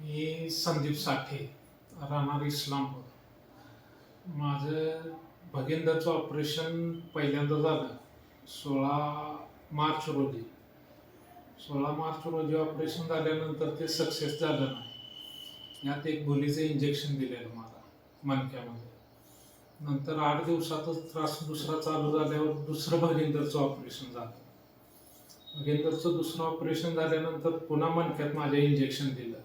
मी संदीप साठे, राहणार इस्लामपूर. माझं भगिंदरचं ऑपरेशन पहिल्यांदा झालं 16 मार्च रोजी. 16 मार्च रोजी ऑपरेशन झाल्यानंतर ते सक्सेस झालं नाही. यात एक भुलीचं इंजेक्शन दिलेलं मला मणक्यामध्ये. नंतर 8 दिवसातच त्रास दुसरा चालू झाल्यावर दुसरं भगिंदरचं ऑपरेशन झालं. भगिंदरचं दुसरं ऑपरेशन झाल्यानंतर पुन्हा मणक्यात माझ्या इंजेक्शन दिलं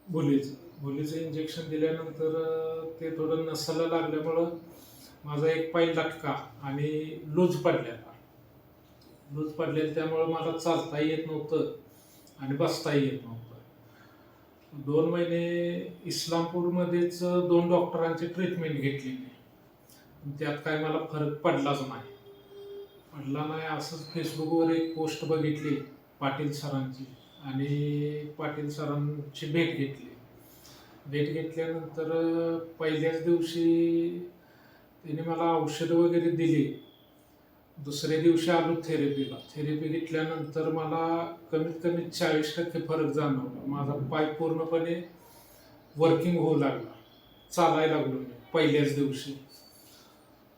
भुलीचं इंजेक्शन दिल्यानंतर ते थोडं नसाला लागल्यामुळं माझा एक पाय लटका आणि लूज पडलेला त्यामुळं मला चालता येत नव्हतं आणि बसताही येत नव्हतं. 2 महिने इस्लामपूरमध्येच 2 डॉक्टरांची ट्रीटमेंट घेतली मी. त्यात काय मला फरक पडला नाही. असंच फेसबुकवर एक पोस्ट बघितली पाटील सरांची आणि पाटील सरांची भेट घेतल्यानंतर पहिल्याच दिवशी त्याने मला औषधं वगैरे दिली. दुसऱ्या दिवशी आलो थेरपी घेतल्यानंतर मला कमीत कमी 40% फरक जाणवला. माझा पाय पूर्णपणे वर्किंग होऊ लागला, चालायला लागलो मी पहिल्याच दिवशी.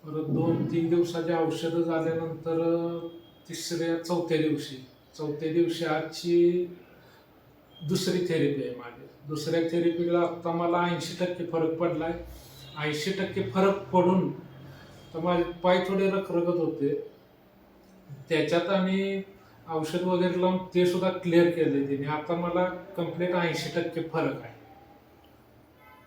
परत 2-3 दिवसाची औषधं झाल्यानंतर चौथ्या दिवशी आजची दुसरी थेरपी आहे माझी. दुसऱ्या थेरपीला आत्ता मला 80% फरक पडलाय. 80% फरक पडून तर माझे पाय थोडे रखरखत होते, त्याच्यात आणि औषध वगैरे लावून ते सुद्धा क्लिअर केले त्याने. आता मला कंप्लीट 80% फरक आहे.